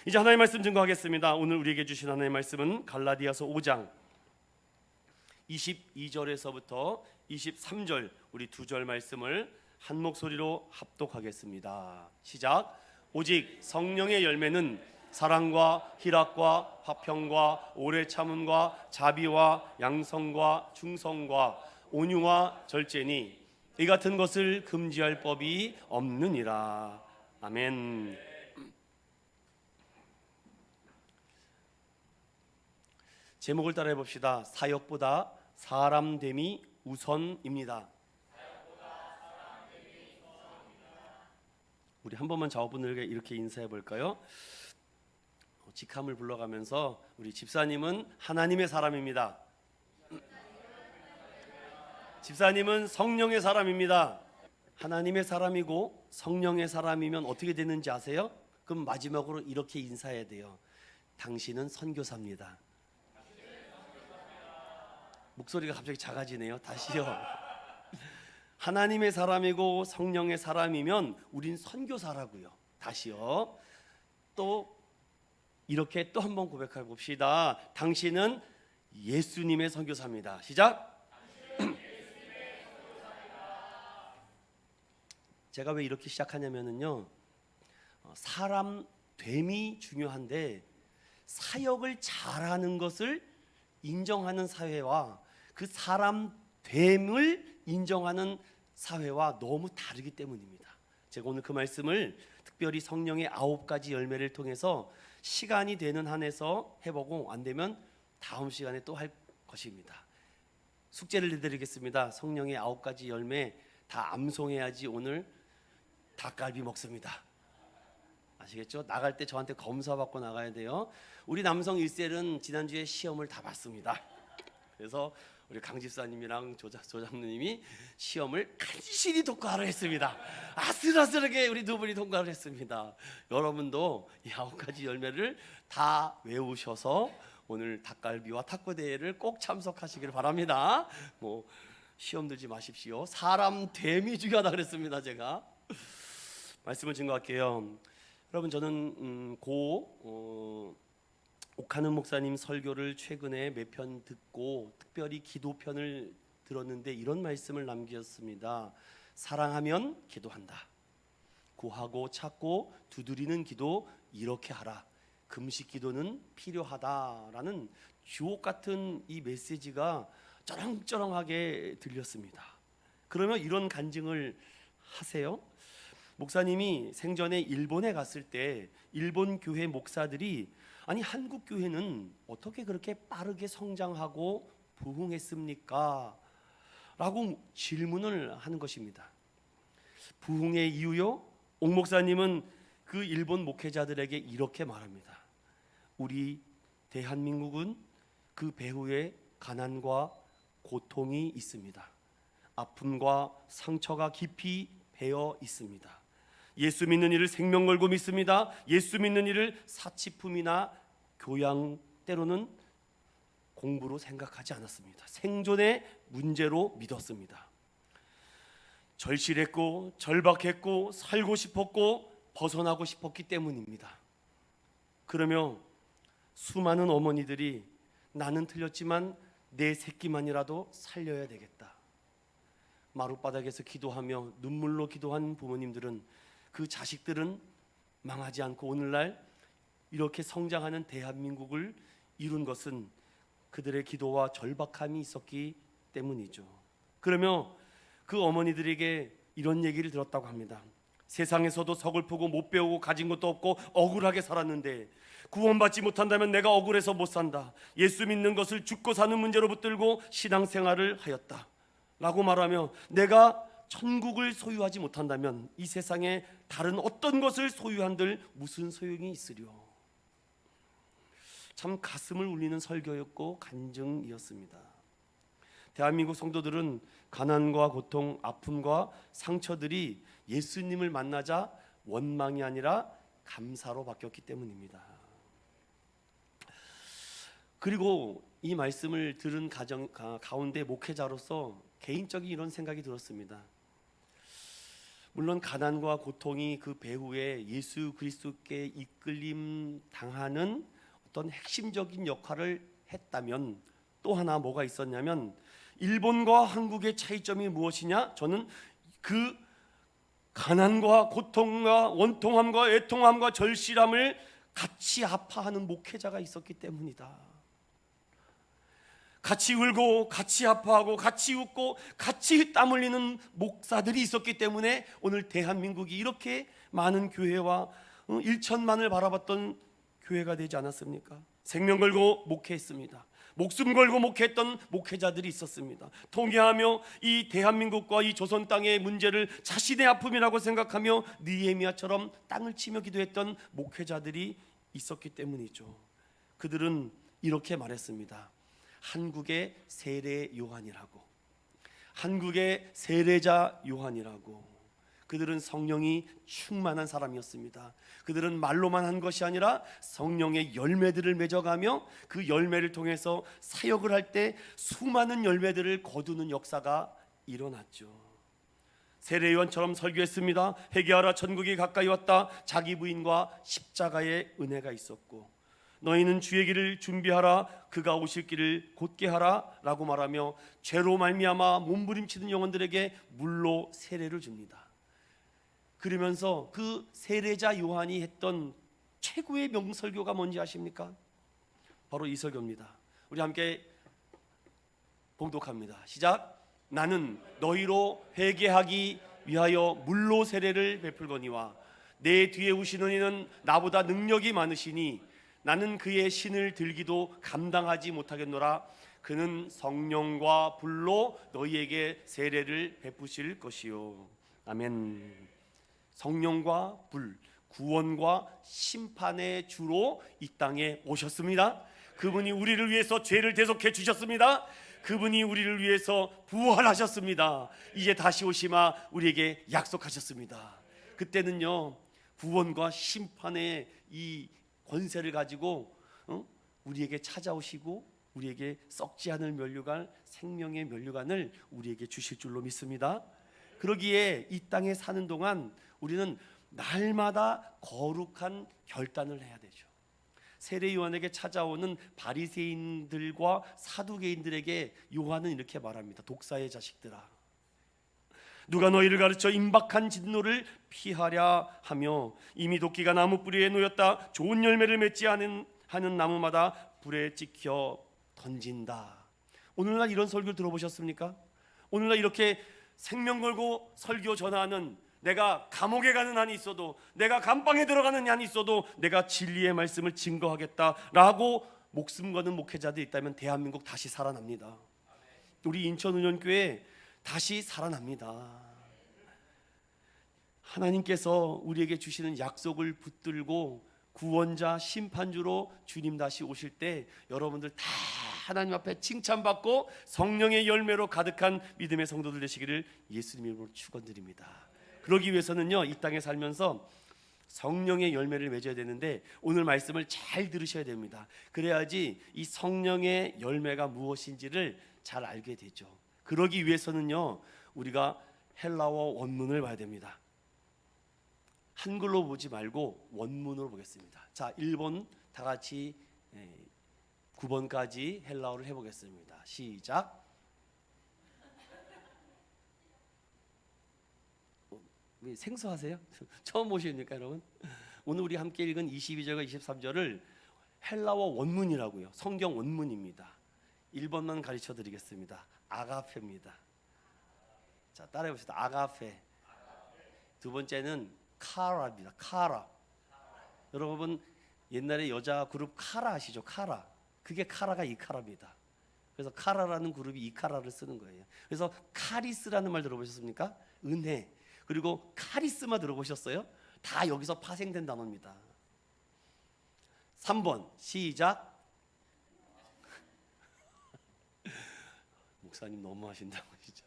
이제 하나님의 말씀 증거하겠습니다. 오늘 우리에게 주신 하나님의 말씀은 갈라디아서 5장 22절에서부터 23절 우리 두 절 말씀을 한 목소리로 합독하겠습니다. 시작. 오직 성령의 열매는 사랑과 희락과 화평과 오래 참음과 자비와 양성과 충성과 온유와 절제니 이 같은 것을 금지할 법이 없느니라. 아멘. 제목을 따라해 봅시다. 사역보다 사람됨이 우선입니다. 우리 한 번만 자녀분들에게 이렇게 인사해 볼까요? 직함을 불러가면서 우리 집사님은 하나님의 사람입니다. 집사님은 성령의 사람입니다. 하나님의 사람이고 성령의 사람이면 어떻게 되는지 아세요? 그럼 마지막으로 이렇게 인사해야 돼요. 당신은 선교사입니다. 목소리가 갑자기 작아지네요. 다시요. 하나님의 사람이고 성령의 사람이면 우린 선교사라고요. 다시요. 또 이렇게 또 한 번 고백해 봅시다. 당신은 예수님의 선교사입니다. 시작. 제가 왜 이렇게 시작하냐면요, 사람 됨이 중요한데 사역을 잘하는 것을 인정하는 사회와 그 사람 됨을 인정하는 사회와 너무 다르기 때문입니다. 제가 오늘 그 말씀을 특별히 성령의 9가지 열매를 통해서 시간이 되는 한에서 해보고 안 되면 다음 시간에 또 할 것입니다. 숙제를 내드리겠습니다. 성령의 9가지 열매 다 암송해야지 오늘 닭갈비 먹습니다. 아시겠죠? 나갈 때 저한테 검사받고 나가야 돼요. 우리 남성 1셀은 지난주에 시험을 다 봤습니다. 그래서 우리 강 집사님이랑 조장님이 시험을 간신히 통과를 했습니다. 아슬아슬하게 우리 두 분이 통과를 했습니다. 여러분도 이 9가지 열매를 다 외우셔서 오늘 닭갈비와 탁구 대회를 꼭 참석하시길 바랍니다. 뭐 시험 들지 마십시오. 사람 됨이 중요하다 그랬습니다. 제가 말씀을 증거할게요. 여러분, 저는 옥하는 목사님 설교를 최근에 몇 편 듣고 특별히 기도편을 들었는데 이런 말씀을 남겼습니다. 사랑하면 기도한다. 구하고 찾고 두드리는 기도 이렇게 하라. 금식 기도는 필요하다라는 주옥 같은 이 메시지가 쩌렁쩌렁하게 들렸습니다. 그러면 이런 간증을 하세요. 목사님이 생전에 일본에 갔을 때 일본 교회 목사들이 아니 한국 교회는 어떻게 그렇게 빠르게 성장하고 부흥했습니까? 라고 질문을 하는 것입니다. 부흥의 이유요? 옥 목사님은 그 일본 목회자들에게 이렇게 말합니다. 우리 대한민국은 그 배후에 가난과 고통이 있습니다. 아픔과 상처가 깊이 배어 있습니다. 예수 믿는 이를 생명 걸고 믿습니다. 예수 믿는 이를 사치품이나 교양 때로는 공부로 생각하지 않았습니다. 생존의 문제로 믿었습니다. 절실했고 절박했고 살고 싶었고 벗어나고 싶었기 때문입니다. 그러며 수많은 어머니들이 나는 틀렸지만 내 새끼만이라도 살려야 되겠다. 마룻바닥에서 기도하며 눈물로 기도한 부모님들은 그 자식들은 망하지 않고 오늘날 이렇게 성장하는 대한민국을 이룬 것은 그들의 기도와 절박함이 있었기 때문이죠. 그러며 그 어머니들에게 이런 얘기를 들었다고 합니다. 세상에서도 서글프고 못 배우고 가진 것도 없고 억울하게 살았는데 구원받지 못한다면 내가 억울해서 못 산다. 예수 믿는 것을 죽고 사는 문제로 붙들고 신앙생활을 하였다 라고 말하며 내가 천국을 소유하지 못한다면 이 세상에 다른 어떤 것을 소유한들 무슨 소용이 있으려. 참 가슴을 울리는 설교였고 간증이었습니다. 대한민국 성도들은 가난과 고통, 아픔과 상처들이 예수님을 만나자 원망이 아니라 감사로 바뀌었기 때문입니다. 그리고 이 말씀을 들은 가운데 목회자로서 개인적인 이런 생각이 들었습니다. 물론 가난과 고통이 그 배후에 예수 그리스도께 이끌림 당하는 어떤 핵심적인 역할을 했다면, 또 하나 뭐가 있었냐면, 일본과 한국의 차이점이 무엇이냐? 저는 그 가난과 고통과 원통함과 애통함과 절실함을 같이 아파하는 목회자가 있었기 때문이다. 같이 울고 같이 아파하고 같이 웃고 같이 땀 흘리는 목사들이 있었기 때문에 오늘 대한민국이 이렇게 많은 교회와 1천만을 바라봤던 교회가 되지 않았습니까? 생명 걸고 목회했습니다. 목숨 걸고 목회했던 목회자들이 있었습니다. 통회하며 이 대한민국과 이 조선 땅의 문제를 자신의 아픔이라고 생각하며 느헤미야처럼 땅을 치며 기도했던 목회자들이 있었기 때문이죠. 그들은 이렇게 말했습니다. 한국의 세례 요한이라고, 한국의 세례자 요한이라고. 그들은 성령이 충만한 사람이었습니다. 그들은 말로만 한 것이 아니라 성령의 열매들을 맺어가며 그 열매를 통해서 사역을 할 때 수많은 열매들을 거두는 역사가 일어났죠. 세례 요한처럼 설교했습니다. 회개하라, 천국이 가까이 왔다. 자기 부인과 십자가의 은혜가 있었고, 너희는 주의 길을 준비하라, 그가 오실 길을 곧게 하라 라고 말하며 죄로 말미암아 몸부림치는 영혼들에게 물로 세례를 줍니다. 그러면서 그 세례자 요한이 했던 최고의 명설교가 뭔지 아십니까? 바로 이 설교입니다. 우리 함께 봉독합니다. 시작. 나는 너희로 회개하기 위하여 물로 세례를 베풀거니와 내 뒤에 오시는 이는 나보다 능력이 많으시니 나는 그의 신을 들기도 감당하지 못하겠노라. 그는 성령과 불로 너희에게 세례를 베푸실 것이요. 아멘. 성령과 불, 구원과 심판의 주로 이 땅에 오셨습니다. 그분이 우리를 위해서 죄를 대속해 주셨습니다. 그분이 우리를 위해서 부활하셨습니다. 이제 다시 오시마 우리에게 약속하셨습니다. 그때는요, 구원과 심판의 이 권세를 가지고 우리에게 찾아오시고 우리에게 썩지 않을 면류관, 생명의 면류관을 우리에게 주실 줄로 믿습니다. 그러기에 이 땅에 사는 동안 우리는 날마다 거룩한 결단을 해야 되죠. 세례 요한에게 찾아오는 바리새인들과 사두개인들에게 요한은 이렇게 말합니다. 독사의 자식들아, 누가 너희를 가르쳐 임박한 진노를 피하랴 하며 이미 도끼가 나무 뿌리에 놓였다. 좋은 열매를 맺지 하는 나무마다 불에 찍혀 던진다. 오늘날 이런 설교 들어보셨습니까? 오늘날 이렇게 생명 걸고 설교 전하는, 내가 감옥에 가는 한이 있어도, 내가 감방에 들어가는 한이 있어도 내가 진리의 말씀을 증거하겠다라고 목숨 거는 목회자들이 있다면 대한민국 다시 살아납니다. 우리 인천운영교회 다시 살아납니다. 하나님께서 우리에게 주시는 약속을 붙들고 구원자 심판주로 주님 다시 오실 때 여러분들 다 하나님 앞에 칭찬받고 성령의 열매로 가득한 믿음의 성도들 되시기를 예수님 이름으로 축원드립니다. 그러기 위해서는요, 이 땅에 살면서 성령의 열매를 맺어야 되는데 오늘 말씀을 잘 들으셔야 됩니다. 그래야지 이 성령의 열매가 무엇인지를 잘 알게 되죠. 그러기 위해서는요, 우리가 헬라어 원문을 봐야 됩니다. 한글로 보지 말고 원문으로 보겠습니다. 자, 1번 다 같이 9번까지 헬라어를 해보겠습니다. 시작. 왜 생소하세요? 처음 보시니까 여러분, 오늘 우리 함께 읽은 22절과 23절을 헬라어 원문이라고요. 성경 원문입니다. 1번만 가르쳐 드리겠습니다. 아가페입니다. 자, 따라해 봅시다. 아가페. 두 번째는 카라입니다. 카라. 여러분 옛날에 여자 그룹 카라 아시죠? 카라. 그게 카라가 이카라입니다. 그래서 카라라는 그룹이 이카라를 쓰는 거예요. 그래서 카리스라는 말 들어보셨습니까? 은혜. 그리고 카리스마 들어보셨어요? 다 여기서 파생된 단어입니다. 3번 시작. 목사님 너무 하신다고 하시죠.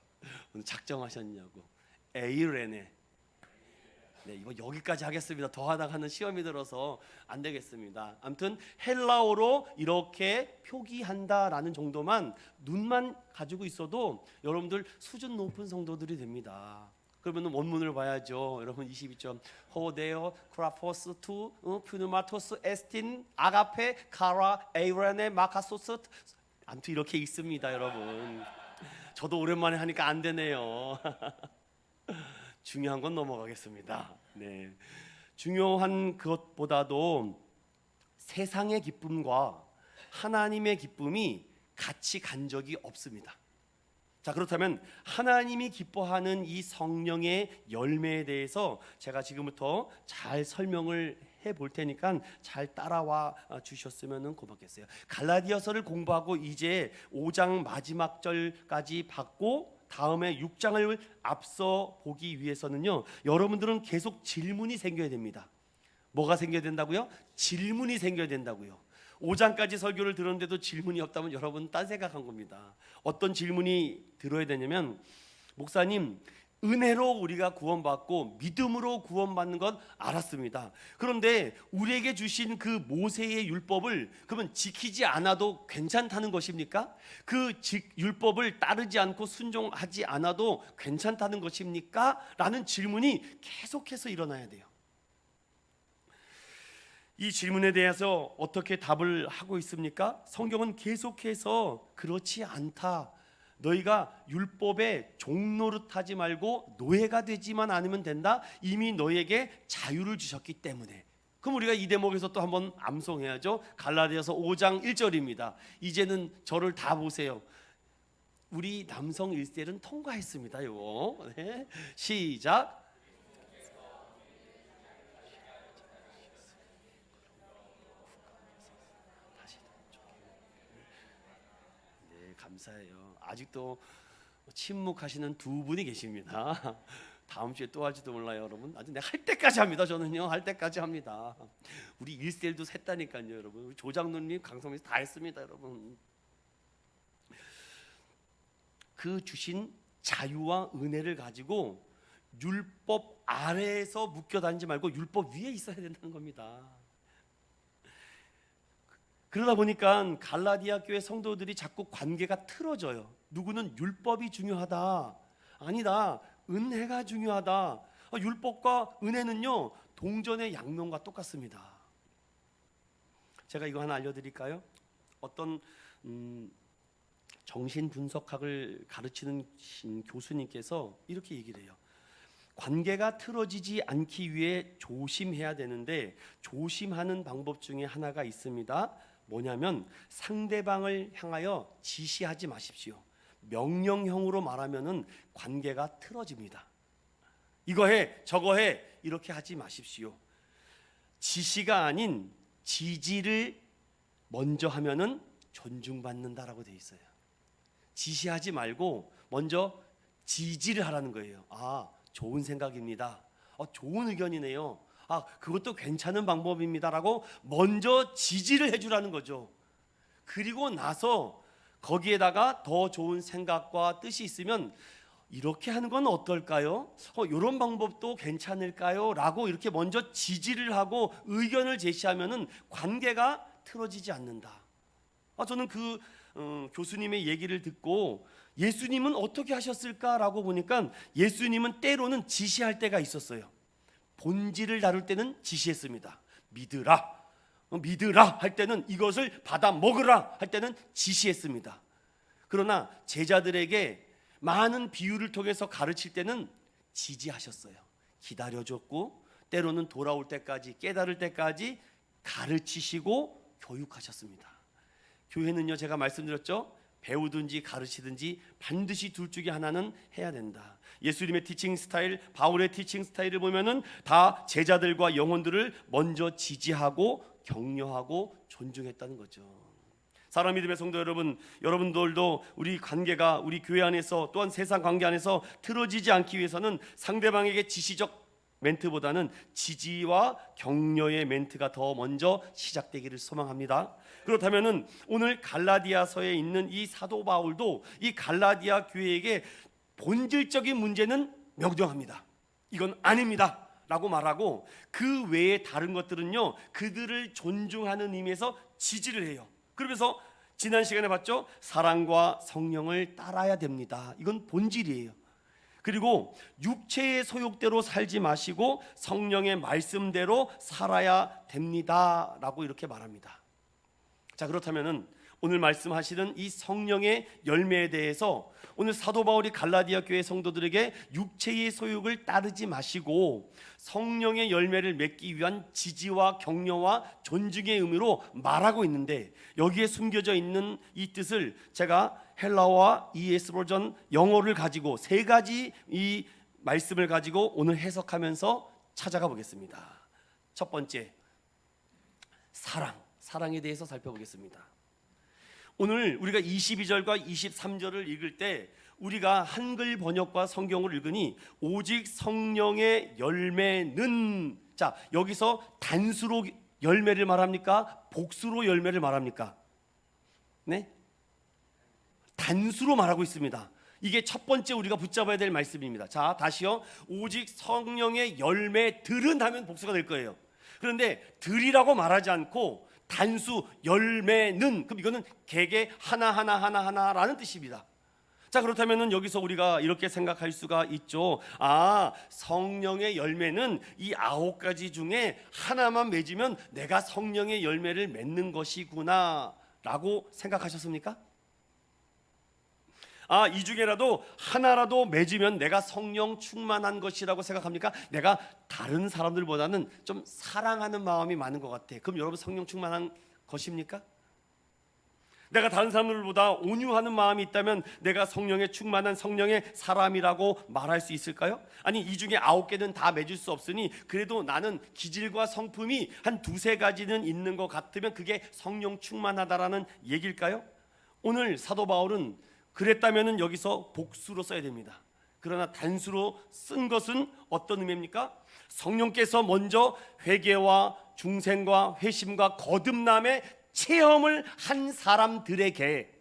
오늘 작정하셨냐고. 에이레네. 네, 이거 여기까지 하겠습니다. 더 하다가는 시험이 들어서 안 되겠습니다. 아무튼 헬라어로 이렇게 표기한다라는 정도만 눈만 가지고 있어도 여러분들 수준 높은 성도들이 됩니다. 그러면 원문을 봐야죠. 여러분 22점 호데오 크라포스 투 푸누마토스 에스틴 아가페 카라 에이라네 마카소스. 아무튼 이렇게 있습니다, 여러분. 저도 오랜만에 하니까 안 되네요. 중요한 건 넘어가겠습니다. 네. 중요한 것보다도 세상의 기쁨과 하나님의 기쁨이 같이 간 적이 없습니다. 자, 그렇다면 하나님이 기뻐하는 이 성령의 열매에 대해서 제가 지금부터 잘 설명을 해볼 테니까 잘 따라와 주셨으면 고맙겠어요. 갈라디아서를 공부하고 이제 5장 마지막 절까지 받고 다음에 6장을 앞서 보기 위해서는요, 여러분들은 계속 질문이 생겨야 됩니다. 뭐가 생겨야 된다고요? 질문이 생겨야 된다고요. 5장까지 설교를 들었는데도 질문이 없다면 여러분 딴 생각한 겁니다. 어떤 질문이 들어야 되냐면, 목사님, 은혜로 우리가 구원받고 믿음으로 구원받는 건 알았습니다. 그런데 우리에게 주신 그 모세의 율법을 그러면 지키지 않아도 괜찮다는 것입니까? 그 율법을 따르지 않고 순종하지 않아도 괜찮다는 것입니까? 라는 질문이 계속해서 일어나야 돼요. 이 질문에 대해서 어떻게 답을 하고 있습니까? 성경은 계속해서 그렇지 않다. 너희가 율법의 종노릇하지 말고 노예가 되지만 않으면 된다. 이미 너희에게 자유를 주셨기 때문에. 그럼 우리가 이 대목에서 또 한번 암송해야죠. 갈라디아서 5장 1절입니다. 이제는 저를 다 보세요. 우리 남성 1셀은 통과했습니다. 이거. 네. 시작. 감사해요. 아직도 침묵하시는 두 분이 계십니다. 다음 주에 또 할지도 몰라요, 여러분. 아직 내가 할 때까지 합니다. 저는요, 할 때까지 합니다. 우리 1셀도 셌다니까요, 여러분. 우리 조장로님, 강성민 다 했습니다, 여러분. 그 주신 자유와 은혜를 가지고 율법 아래에서 묶여 다니지 말고 율법 위에 있어야 된다는 겁니다. 그러다 보니까 갈라디아 교회 성도들이 자꾸 관계가 틀어져요. 누구는 율법이 중요하다. 아니다. 은혜가 중요하다. 율법과 은혜는요, 동전의 양면과 똑같습니다. 제가 이거 하나 알려드릴까요? 어떤 정신분석학을 가르치는 교수님께서 이렇게 얘기를 해요. 관계가 틀어지지 않기 위해 조심해야 되는데 조심하는 방법 중에 하나가 있습니다. 뭐냐면 상대방을 향하여 지시하지 마십시오. 명령형으로 말하면은 관계가 틀어집니다. 이거 해, 저거 해, 이렇게 하지 마십시오. 지시가 아닌 지지를 먼저 하면은 존중받는다라고 돼 있어요. 지시하지 말고 먼저 지지를 하라는 거예요. 아, 좋은 생각입니다. 좋은 의견이네요. 그것도 괜찮은 방법입니다라고 먼저 지지를 해주라는 거죠. 그리고 나서 거기에다가 더 좋은 생각과 뜻이 있으면 이렇게 하는 건 어떨까요? 이런 방법도 괜찮을까요? 라고 이렇게 먼저 지지를 하고 의견을 제시하면은 관계가 틀어지지 않는다. 저는 그 교수님의 얘기를 듣고 예수님은 어떻게 하셨을까라고 보니까 예수님은 때로는 지시할 때가 있었어요. 본질을 다룰 때는 지시했습니다. 믿으라, 믿으라 할 때는 이것을 받아 먹으라 할 때는 지시했습니다. 그러나 제자들에게 많은 비유를 통해서 가르칠 때는 지지하셨어요. 기다려줬고 때로는 돌아올 때까지 깨달을 때까지 가르치시고 교육하셨습니다. 교회는요, 제가 말씀드렸죠, 배우든지 가르치든지 반드시 둘 중에 하나는 해야 된다. 예수님의 티칭 스타일, 바울의 티칭 스타일을 보면은 다 제자들과 영혼들을 먼저 지지하고 격려하고 존중했다는 거죠. 사랑 믿음의 성도 여러분, 여러분들도 우리 관계가 우리 교회 안에서 또한 세상 관계 안에서 틀어지지 않기 위해서는 상대방에게 지시적 멘트보다는 지지와 격려의 멘트가 더 먼저 시작되기를 소망합니다. 그렇다면은 오늘 갈라디아서에 있는 이 사도 바울도 이 갈라디아 교회에게 본질적인 문제는 명령합니다. 이건 아닙니다 라고 말하고 그 외에 다른 것들은요, 그들을 존중하는 의미에서 지지를 해요. 그러면서 지난 시간에 봤죠? 사랑과 성령을 따라야 됩니다. 이건 본질이에요. 그리고 육체의 소욕대로 살지 마시고 성령의 말씀대로 살아야 됩니다라고 이렇게 말합니다. 자, 그렇다면은 오늘 말씀하시는 이 성령의 열매에 대해서 오늘 사도 바울이 갈라디아 교회 성도들에게 육체의 소욕을 따르지 마시고 성령의 열매를 맺기 위한 지지와 격려와 존중의 의미로 말하고 있는데, 여기에 숨겨져 있는 이 뜻을 제가 헬라어와 ES 버전 영어를 가지고 세 가지 이 말씀을 가지고 오늘 해석하면서 찾아가 보겠습니다. 첫 번째, 사랑에 대해서 살펴보겠습니다. 오늘 우리가 22절과 23절을 읽을 때 우리가 한글 번역과 성경을 읽으니 오직 성령의 열매는, 자, 여기서 단수로 열매를 말합니까? 복수로 열매를 말합니까? 네? 단수로 말하고 있습니다. 이게 첫 번째 우리가 붙잡아야 될 말씀입니다. 자, 다시요. 오직 성령의 열매들은 하면 복수가 될 거예요. 그런데 들이라고 말하지 않고 단수 열매는, 그럼 이거는 개개 하나라는 뜻입니다. 자, 그렇다면 여기서 우리가 이렇게 생각할 수가 있죠. 아, 성령의 열매는 이 9가지 중에 하나만 맺으면 내가 성령의 열매를 맺는 것이구나 라고 생각하셨습니까? 아, 이 중에라도 하나라도 맺으면 내가 성령 충만한 것이라고 생각합니까? 내가 다른 사람들보다는 좀 사랑하는 마음이 많은 것 같아. 그럼 여러분 성령 충만한 것입니까? 내가 다른 사람들보다 온유하는 마음이 있다면 내가 성령에 충만한 성령의 사람이라고 말할 수 있을까요? 아니, 이 중에 9개는 다 맺을 수 없으니 그래도 나는 기질과 성품이 한 2-3가지는 있는 것 같으면 그게 성령 충만하다라는 얘기일까요? 오늘 사도 바울은 그랬다면 여기서 복수로 써야 됩니다. 그러나 단수로 쓴 것은 어떤 의미입니까? 성령께서 먼저 회개와 중생과 회심과 거듭남의 체험을 한 사람들에게,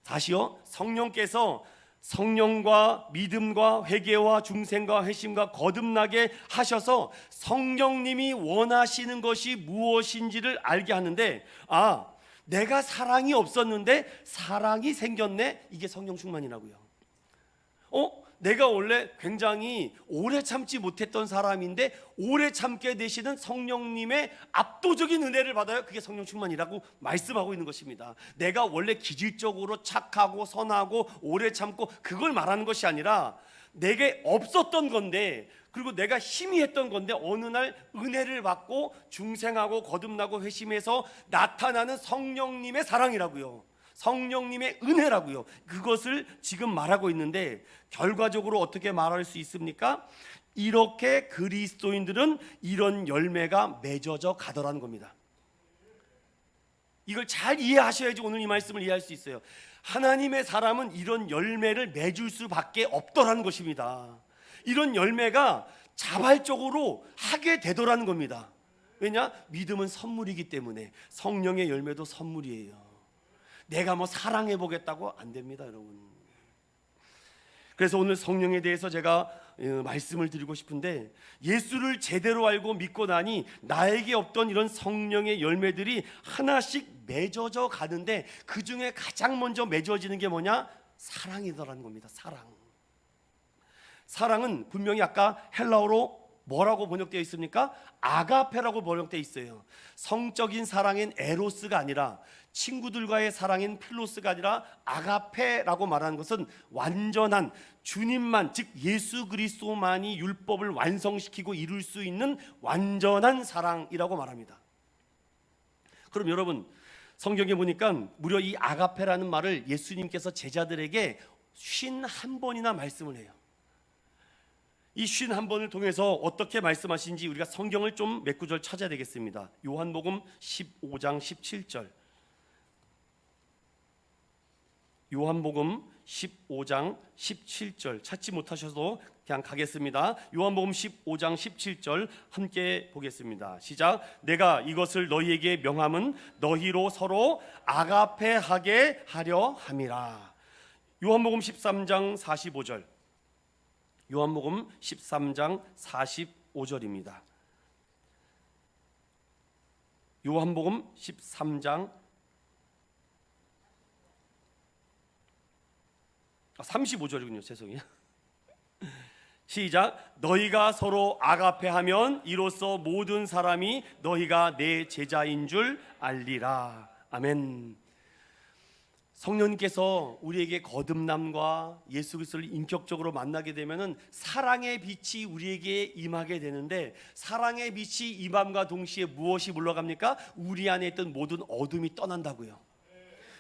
다시요, 성령께서 성령과 믿음과 회개와 중생과 회심과 거듭나게 하셔서 성령님이 원하시는 것이 무엇인지를 알게 하는데, 아, 내가 사랑이 없었는데 사랑이 생겼네. 이게 성령 충만이라고요. 내가 원래 굉장히 오래 참지 못했던 사람인데 오래 참게 되시는 성령님의 압도적인 은혜를 받아요. 그게 성령 충만이라고 말씀하고 있는 것입니다. 내가 원래 기질적으로 착하고 선하고 오래 참고 그걸 말하는 것이 아니라 내게 없었던 건데, 그리고 내가 희미했던 건데 어느 날 은혜를 받고 중생하고 거듭나고 회심해서 나타나는 성령님의 사랑이라고요. 성령님의 은혜라고요. 그것을 지금 말하고 있는데 결과적으로 어떻게 말할 수 있습니까? 이렇게 그리스도인들은 이런 열매가 맺어져 가더라는 겁니다. 이걸 잘 이해하셔야지 오늘 이 말씀을 이해할 수 있어요. 하나님의 사람은 이런 열매를 맺을 수밖에 없더라는 것입니다. 이런 열매가 자발적으로 하게 되더라는 겁니다. 왜냐? 믿음은 선물이기 때문에. 성령의 열매도 선물이에요. 내가 뭐 사랑해 보겠다고 안 됩니다, 여러분. 그래서 오늘 성령에 대해서 제가 말씀을 드리고 싶은데, 예수를 제대로 알고 믿고 나니 나에게 없던 이런 성령의 열매들이 하나씩 맺어져 가는데 그 중에 가장 먼저 맺어지는 게 뭐냐? 사랑이더라는 겁니다. 사랑은 분명히 아까 헬라어로 뭐라고 번역되어 있습니까? 아가페라고 번역되어 있어요. 성적인 사랑인 에로스가 아니라, 친구들과의 사랑인 필로스가 아니라 아가페라고 말하는 것은 완전한 주님만, 즉 예수 그리스도만이 율법을 완성시키고 이룰 수 있는 완전한 사랑이라고 말합니다. 그럼 여러분, 성경에 보니까 무려 이 아가페라는 말을 예수님께서 제자들에게 51번이나 말씀을 해요. 이 51번을 통해서 어떻게 말씀하신지 우리가 성경을 좀 몇 구절 찾아야 되겠습니다. 요한복음 15장 17절. 요한복음 15장 17절 찾지 못하셔도 그냥 가겠습니다. 요한복음 15장 17절 함께 보겠습니다. 시작. 내가 이것을 너희에게 명함은 너희로 서로 아가페하게 하려 함이라. 요한복음 13장 45절. 요한복음 13장 45절입니다. 요한복음 13장 35절이군요. 죄송해요. 시작. 너희가 서로 아가페하면 이로써 모든 사람이 너희가 내 제자인 줄 알리라. 아멘. 성령님께서 우리에게 거듭남과 예수 그리스도를 인격적으로 만나게 되면은 사랑의 빛이 우리에게 임하게 되는데, 사랑의 빛이 임함과 동시에 무엇이 물러갑니까? 우리 안에 있던 모든 어둠이 떠난다고요.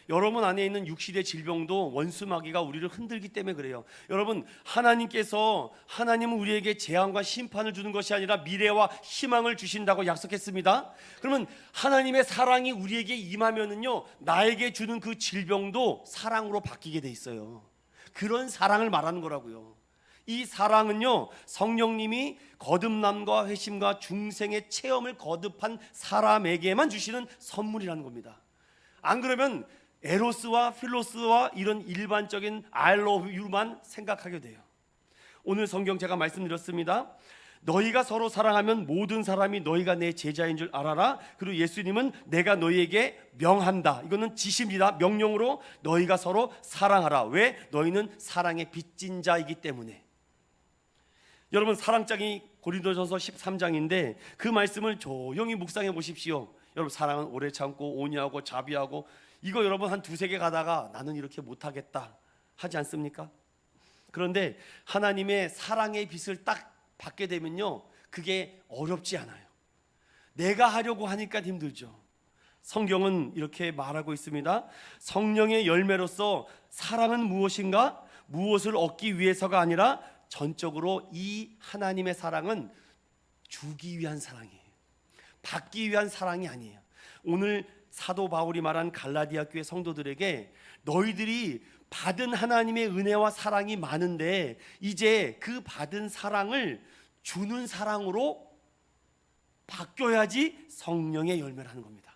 여러분 안에 있는 육신의 질병도 원수 마귀가 우리를 흔들기 때문에 그래요. 여러분, 하나님은 우리에게 재앙과 심판을 주는 것이 아니라 미래와 희망을 주신다고 약속했습니다. 그러면 하나님의 사랑이 우리에게 임하면은요, 나에게 주는 그 질병도 사랑으로 바뀌게 돼 있어요. 그런 사랑을 말하는 거라고요. 이 사랑은요, 성령님이 거듭남과 회심과 중생의 체험을 거듭한 사람에게만 주시는 선물이라는 겁니다. 안 그러면 에로스와 필로스와 이런 일반적인 I love you만 생각하게 돼요. 오늘 성경 제가 말씀드렸습니다. 너희가 서로 사랑하면 모든 사람이 너희가 내 제자인 줄 알아라. 그리고 예수님은 내가 너희에게 명한다. 이거는 지시입니다. 명령으로 너희가 서로 사랑하라. 왜? 너희는 사랑의 빚진 자이기 때문에. 여러분, 사랑장이 고린도전서 13장인데 그 말씀을 조용히 묵상해 보십시오. 여러분, 사랑은 오래 참고 온유하고 자비하고, 이거 여러분 한 두세 개 가다가 나는 이렇게 못하겠다 하지 않습니까? 그런데 하나님의 사랑의 빛을 딱 받게 되면요, 그게 어렵지 않아요. 내가 하려고 하니까 힘들죠. 성경은 이렇게 말하고 있습니다. 성령의 열매로서 사랑은 무엇인가? 무엇을 얻기 위해서가 아니라 전적으로 이 하나님의 사랑은 주기 위한 사랑이에요. 받기 위한 사랑이 아니에요. 오늘 사도 바울이 말한 갈라디아 교회 성도들에게 너희들이 받은 하나님의 은혜와 사랑이 많은데 이제 그 받은 사랑을 주는 사랑으로 바뀌어야지 성령의 열매라는 겁니다.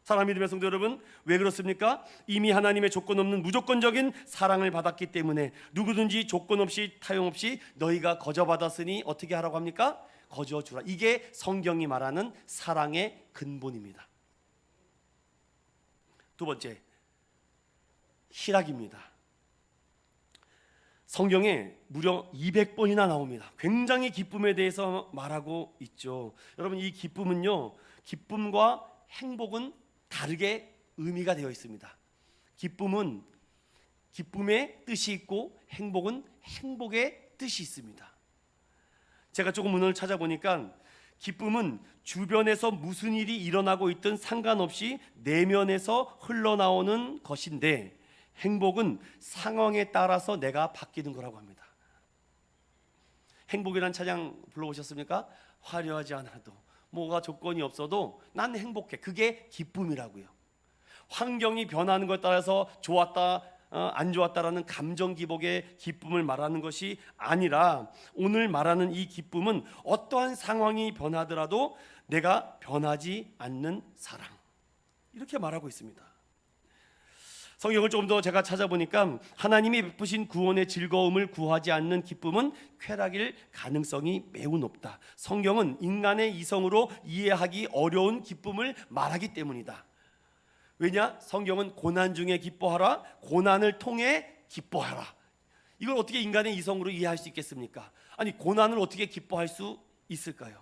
사랑하는 믿음의 성도 여러분, 왜 그렇습니까? 이미 하나님의 조건 없는 무조건적인 사랑을 받았기 때문에 누구든지 조건 없이 타용 없이 너희가 거저 받았으니 어떻게 하라고 합니까? 거저 주라. 이게 성경이 말하는 사랑의 근본입니다. 두 번째, 희락입니다. 성경에 무려 200번이나 나옵니다. 굉장히 기쁨에 대해서 말하고 있죠. 여러분, 이 기쁨은요, 기쁨과 행복은 다르게 의미가 되어 있습니다. 기쁨은 기쁨의 뜻이 있고 행복은 행복의 뜻이 있습니다. 제가 조금 문헌을 찾아보니까 기쁨은 주변에서 무슨 일이 일어나고 있든 상관없이 내면에서 흘러나오는 것인데, 행복은 상황에 따라서 내가 바뀌는 거라고 합니다. 행복이란 찬양 불러보셨습니까? 화려하지 않아도, 뭐가 조건이 없어도 난 행복해. 그게 기쁨이라고요. 환경이 변하는 것에 따라서 좋았다 안 좋았다라는 감정 기복의 기쁨을 말하는 것이 아니라, 오늘 말하는 이 기쁨은 어떠한 상황이 변하더라도 내가 변하지 않는 사랑, 이렇게 말하고 있습니다. 성경을 조금 더 제가 찾아보니까 하나님이 베푸신 구원의 즐거움을 구하지 않는 기쁨은 쾌락일 가능성이 매우 높다. 성경은 인간의 이성으로 이해하기 어려운 기쁨을 말하기 때문이다. 왜냐? 성경은 고난 중에 기뻐하라, 고난을 통해 기뻐하라. 이걸 어떻게 인간의 이성으로 이해할 수 있겠습니까? 아니, 고난을 어떻게 기뻐할 수 있을까요?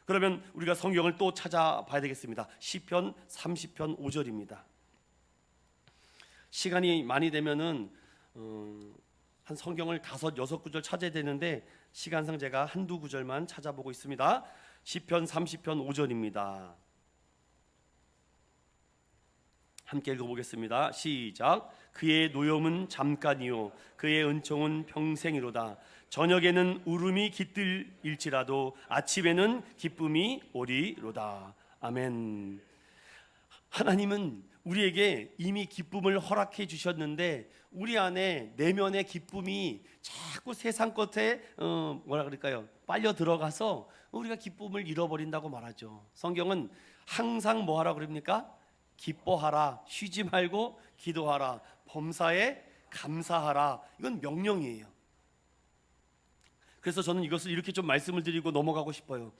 그러면 우리가 성경을 또 찾아봐야 되겠습니다. 시편 30편 5절입니다. 시간이 많이 되면은 한 성경을 5, 6구절 찾아야 되는데 시간상 제가 한두 구절만 찾아보고 있습니다. 시편 30편 5절입니다. 함께 읽어보겠습니다. 시작. 그의 노염은 잠깐이요 그의 은총은 평생이로다. 저녁에는 울음이 깃들일지라도 아침에는 기쁨이 오리로다. 아멘. 하나님은 우리에게 이미 기쁨을 허락해 주셨는데 우리 안에 내면의 기쁨이 자꾸 세상 것에 뭐라 그럴까요? 빨려 들어가서 우리가 기쁨을 잃어버린다고 말하죠. 성경은 항상 뭐 하라 그럽니까? 기뻐하라, 쉬지 말고 기도하라, 범사에 감사하라. 이건 명령이에요. 그래서 저는 이것을 이렇게 좀 말씀을 드리고 넘어가고 싶어요.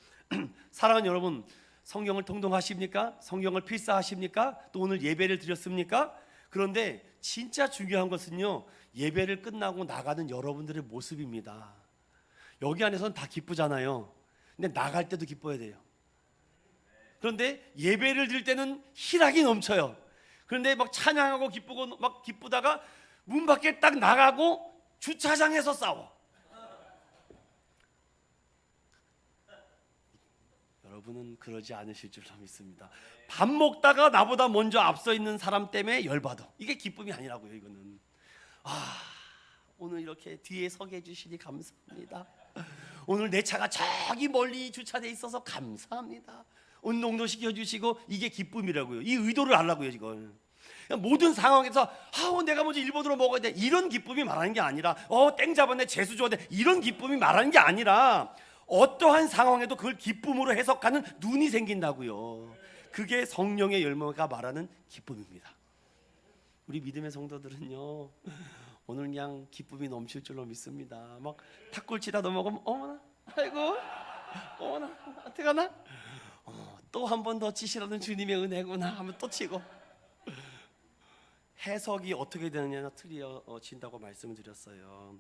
사랑하는 여러분, 성경을 통독하십니까? 성경을 필사하십니까? 또 오늘 예배를 드렸습니까? 그런데 진짜 중요한 것은요, 예배를 끝나고 나가는 여러분들의 모습입니다. 여기 안에서는 다 기쁘잖아요. 근데 나갈 때도 기뻐야 돼요. 그런데 예배를 드릴 때는 희락이 넘쳐요. 그런데 막 찬양하고 기쁘고 막 기쁘다가 문 밖에 딱 나가고 주차장에서 싸워. 여러분은 그러지 않으실 줄로 믿습니다. 밥 먹다가 나보다 먼저 앞서 있는 사람 때문에 열받아. 이게 기쁨이 아니라고요. 이거는 오늘 이렇게 뒤에 서게 해주시니 감사합니다. 오늘 내 차가 저기 멀리 주차돼 있어서 감사합니다. 운동도 시켜주시고, 이게 기쁨이라고요. 이 의도를 알라고요. 이걸 모든 상황에서 내가 먼저 일본으로 먹어야 돼, 이런 기쁨이 말하는 게 아니라 땡 잡았네, 재수 좋았네, 이런 기쁨이 말하는 게 아니라 어떠한 상황에도 그걸 기쁨으로 해석하는 눈이 생긴다고요. 그게 성령의 열매가 말하는 기쁨입니다. 우리 믿음의 성도들은요, 오늘 그냥 기쁨이 넘칠 줄로 믿습니다. 막 탁골 치다 넘어가면 어머나, 아이고, 어머나, 어떻게 하나? 또 한 번 더 치시라는 주님의 은혜구나 하면 또 치고. 해석이 어떻게 되느냐가 틀려진다고 말씀을 드렸어요.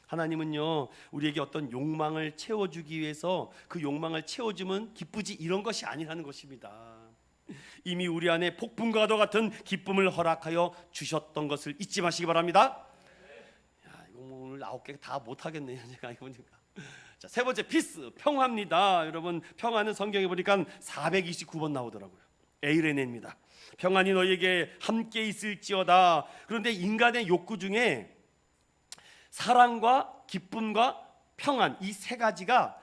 하나님은요, 우리에게 어떤 욕망을 채워주기 위해서 그 욕망을 채워주면 기쁘지, 이런 것이 아니라는 것입니다. 이미 우리 안에 폭풍과도 같은 기쁨을 허락하여 주셨던 것을 잊지 마시기 바랍니다. 야, 이거 오늘 9개 다 못하겠네요. 제가 이거 보니까. 자, 세 번째, 피스, 평화입니다. 여러분, 평화는 성경에 보니까 429번 나오더라고요. 에이레네입니다. 평안이 너희에게 함께 있을지어다. 그런데 인간의 욕구 중에 사랑과 기쁨과 평안, 이 세 가지가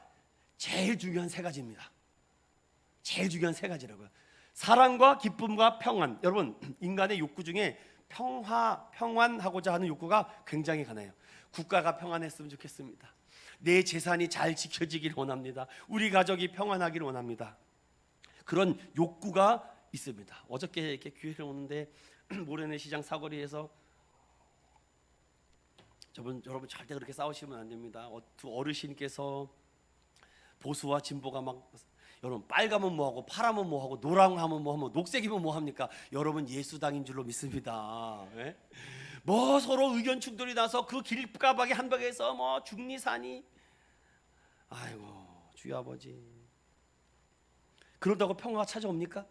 제일 중요한 세 가지입니다. 제일 중요한 세 가지라고요. 사랑과 기쁨과 평안. 여러분, 인간의 욕구 중에 평안하고자 하는 욕구가 굉장히 강해요. 국가가 평안했으면 좋겠습니다. 내 재산이 잘 지켜지길 원합니다. 우리 가족이 평안하길 원합니다. 그런 욕구가 있습니다. 어저께 이렇게 교회를 오는데 모래내 시장 사거리에서, 여러분 절대 그렇게 싸우시면 안 됩니다. 두 어르신께서 보수와 진보가 막, 여러분 빨가면 뭐하고 파라면 뭐하고 노랑하면 뭐하면 녹색이면 뭐합니까? 여러분 예수당인 줄로 믿습니다. 네? 뭐 서로 의견 충돌이 나서 그 길가방에 한박에서 뭐 중리사니, 아이고 주여 아버지, 그런다고 평화가 찾아옵니까?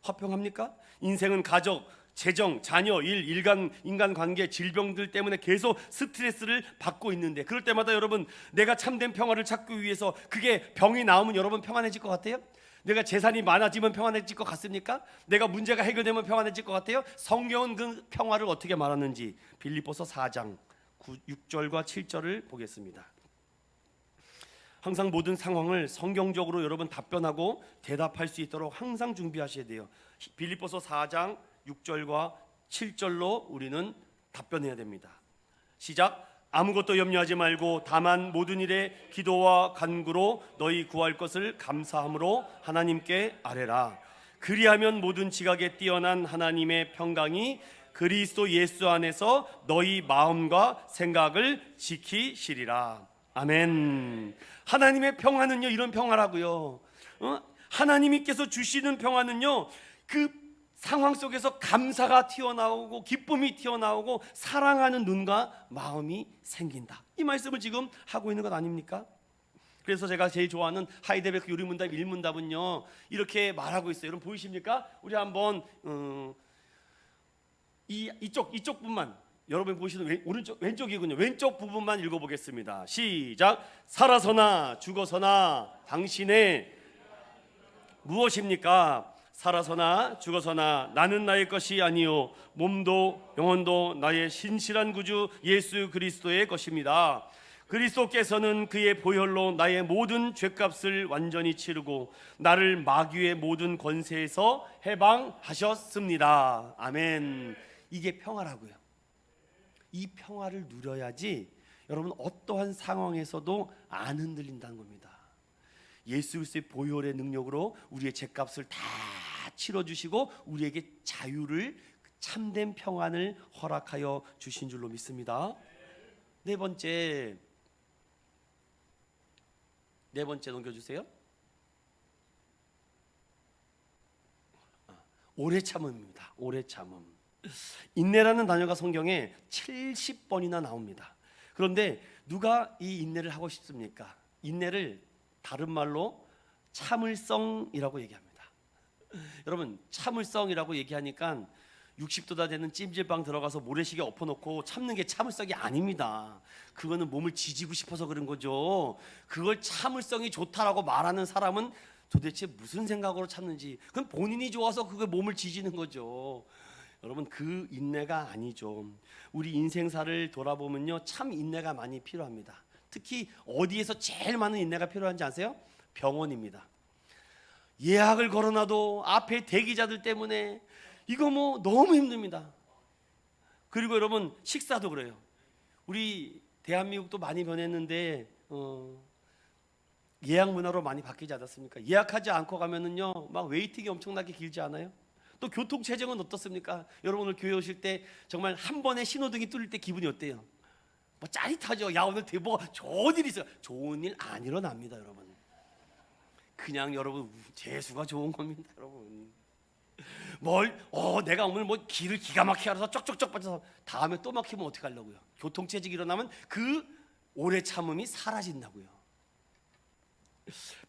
화평합니까? 인생은 가족, 재정, 자녀, 인간관계, 질병들 때문에 계속 스트레스를 받고 있는데, 그럴 때마다 여러분, 내가 참된 평화를 찾기 위해서, 그게 병이 나오면 여러분 평안해질 것 같아요? 내가 재산이 많아지면 평안해질 것 같습니까? 내가 문제가 해결되면 평안해질 것 같아요? 성경은 그 평화를 어떻게 말하는지 빌립보서 4장 6절과 7절을 보겠습니다. 항상 모든 상황을 성경적으로 여러분 답변하고 대답할 수 있도록 항상 준비하셔야 돼요. 빌립보서 4장 6절과 7절로 우리는 답변해야 됩니다. 시작. 아무것도 염려하지 말고 다만 모든 일에 기도와 간구로 너희 구할 것을 감사함으로 하나님께 아뢰라. 그리하면 모든 지각에 뛰어난 하나님의 평강이 그리스도 예수 안에서 너희 마음과 생각을 지키시리라. 아멘. 하나님의 평화는요, 이런 평화라고요. 하나님께서 주시는 평화는요, 그 상황 속에서 감사가 튀어나오고 기쁨이 튀어나오고 사랑하는 눈과 마음이 생긴다. 이 말씀을 지금 하고 있는 것 아닙니까? 그래서 제가 제일 좋아하는 하이델베르크 요리문답 1문답은요 이렇게 말하고 있어요. 여러분 보이십니까? 우리 한번 이쪽 부분만, 여러분 보시는 왼쪽이군요. 왼쪽 부분만 읽어보겠습니다. 시작. 살아서나 죽어서나 당신의 무엇입니까? 살아서나 죽어서나 나는 나의 것이 아니요 몸도 영혼도 나의 신실한 구주 예수 그리스도의 것입니다. 그리스도께서는 그의 보혈로 나의 모든 죄값을 완전히 치르고 나를 마귀의 모든 권세에서 해방하셨습니다. 아멘. 이게 평화라고요. 이 평화를 누려야지 여러분 어떠한 상황에서도 안 흔들린다는 겁니다. 예수 그리스도의 보혈의 능력으로 우리의 죄값을 다 치러주시고 우리에게 자유를, 참된 평안을 허락하여 주신 줄로 믿습니다. 네 번째 넘겨주세요. 오래 참음입니다. 오래 참음. 인내라는 단어가 성경에 70번이나 나옵니다. 그런데 누가 이 인내를 하고 싶습니까? 인내를 다른 말로 참을성이라고 얘기합니다. 여러분, 참을성이라고 얘기하니까 60도다 되는 찜질방 들어가서 모래시계 엎어놓고 참는 게 참을성이 아닙니다. 그거는 몸을 지지고 싶어서 그런 거죠. 그걸 참을성이 좋다라고 말하는 사람은 도대체 무슨 생각으로 참는지, 그건 본인이 좋아서 그게 몸을 지지는 거죠. 여러분, 그 인내가 아니죠. 우리 인생사를 돌아보면요, 참 인내가 많이 필요합니다. 특히 어디에서 제일 많은 인내가 필요한지 아세요? 병원입니다. 예약을 걸어놔도 앞에 대기자들 때문에 이거 뭐 너무 힘듭니다. 그리고 여러분, 식사도 그래요. 우리 대한민국도 많이 변했는데 예약 문화로 많이 바뀌지 않았습니까? 예약하지 않고 가면은요, 막 웨이팅이 엄청나게 길지 않아요? 또 교통 체증은 어떻습니까? 여러분, 오늘 교회 오실 때 정말 한 번에 신호등이 뚫릴 때 기분이 어때요? 뭐 짜릿하죠. 야, 오늘 대박, 좋은 일 있어요. 좋은 일 안 일어납니다, 여러분. 그냥 여러분 재수가 좋은 겁니다, 여러분. 내가 오늘 뭐 길을 기가 막히게 알아서 쪽쪽쪽 빠져서 다음에 또 막히면 어떻게 하려고요? 교통체증이 일어나면 그 오래 참음이 사라진다고요.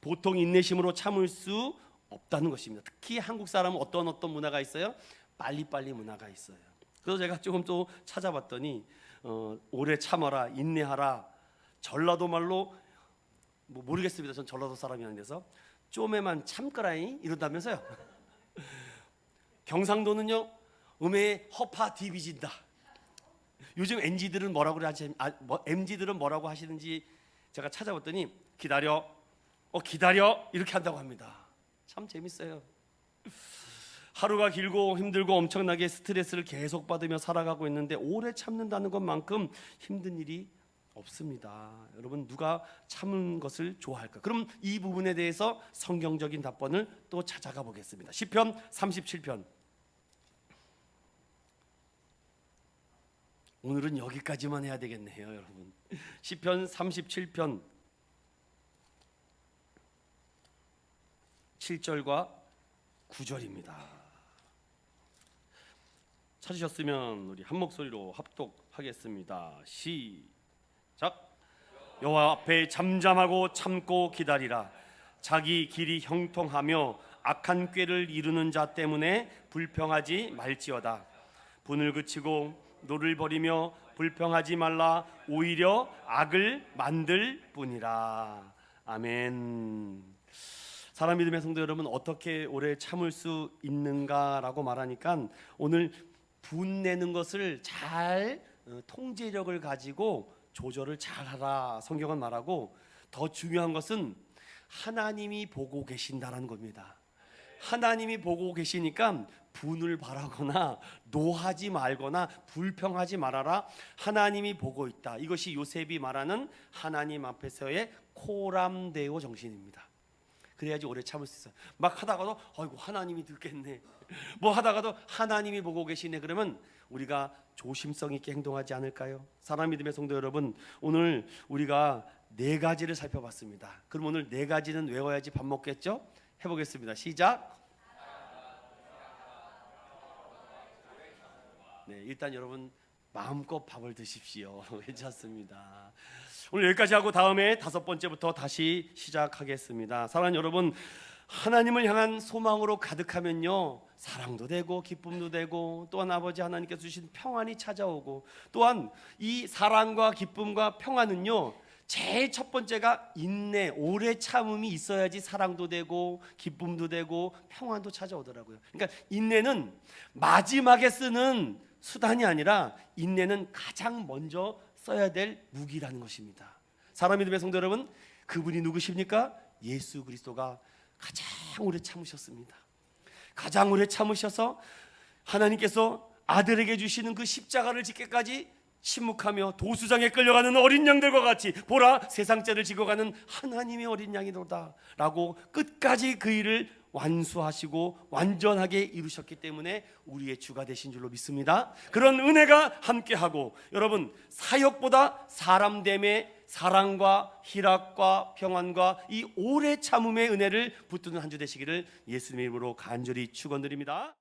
보통 인내심으로 참을 수 없다는 것입니다. 특히 한국 사람은 어떤 문화가 있어요? 빨리빨리 문화가 있어요. 그래서 제가 조금 또 찾아봤더니 오래 참아라, 인내하라, 전라도 말로 뭐 모르겠습니다. 전 전라도 사람이 아니라서 쪼매만 참거라잉 이런다면서요. 경상도는요, 음에 허파 디비진다. 요즘 MZ들은 MZ들은 뭐라고 하시는지 제가 찾아봤더니 기다려, 기다려 이렇게 한다고 합니다. 참 재밌어요. 하루가 길고 힘들고 엄청나게 스트레스를 계속 받으며 살아가고 있는데 오래 참는다는 것만큼 힘든 일이 없습니다. 여러분, 누가 참은 것을 좋아할까? 그럼 이 부분에 대해서 성경적인 답변을 또 찾아가 보겠습니다. 시편 37편. 오늘은 여기까지만 해야 되겠네요, 여러분. 시편 37편 7절과 9절입니다. 찾으셨으면 우리 한 목소리로 합독하겠습니다. 시작. 여호와 앞에 잠잠하고 참고 기다리라. 자기 길이 형통하며 악한 꾀를 이루는 자 때문에 불평하지 말지어다. 분을 그치고 노를 버리며 불평하지 말라. 오히려 악을 만들 뿐이라. 아멘. 사랑 믿음의 성도 여러분, 어떻게 오래 참을 수 있는가라고 말하니까 오늘 분내는 것을 잘 통제력을 가지고 조절을 잘하라 성경은 말하고, 더 중요한 것은 하나님이 보고 계신다라는 겁니다. 하나님이 보고 계시니까 분을 바라거나 노하지 말거나 불평하지 말아라. 하나님이 보고 있다. 이것이 요셉이 말하는 하나님 앞에서의 코람데오 정신입니다. 그래야지 오래 참을 수 있어요. 막 하다가도 아이고 하나님이 듣겠네, 뭐 하다가도 하나님이 보고 계시네, 그러면 우리가 조심성 있게 행동하지 않을까요? 사랑 믿음의 성도 여러분, 오늘 우리가 4가지를 살펴봤습니다. 그럼 오늘 4가지는 외워야지 밥 먹겠죠? 해보겠습니다. 시작. 네, 일단 여러분 마음껏 밥을 드십시오. 괜찮습니다. 오늘 여기까지 하고 다음에 5번째부터 다시 시작하겠습니다. 사랑하는 여러분, 하나님을 향한 소망으로 가득하면요, 사랑도 되고 기쁨도 되고, 또한 아버지 하나님께서 주신 평안이 찾아오고, 또한 이 사랑과 기쁨과 평안은요, 제일 첫 번째가 인내, 오래 참음이 있어야지 사랑도 되고 기쁨도 되고 평안도 찾아오더라고요. 그러니까 인내는 마지막에 쓰는 수단이 아니라 인내는 가장 먼저 써야 될 무기라는 것입니다. 사랑 믿음의 성도 여러분, 그분이 누구십니까? 예수 그리스도가 가장 오래 참으셨습니다. 가장 오래 참으셔서 하나님께서 아들에게 주시는 그 십자가를 짓기까지 침묵하며 도수장에 끌려가는 어린 양들과 같이, 보라 세상 죄를 지고 가는 하나님의 어린 양이로다 라고 끝까지 그 일을 완수하시고 완전하게 이루셨기 때문에 우리의 주가 되신 줄로 믿습니다. 그런 은혜가 함께하고, 여러분, 사역보다 사람됨의 사랑과 희락과 평안과 이 오래 참음의 은혜를 붙드는 한 주 되시기를 예수님의 이름으로 간절히 축원드립니다.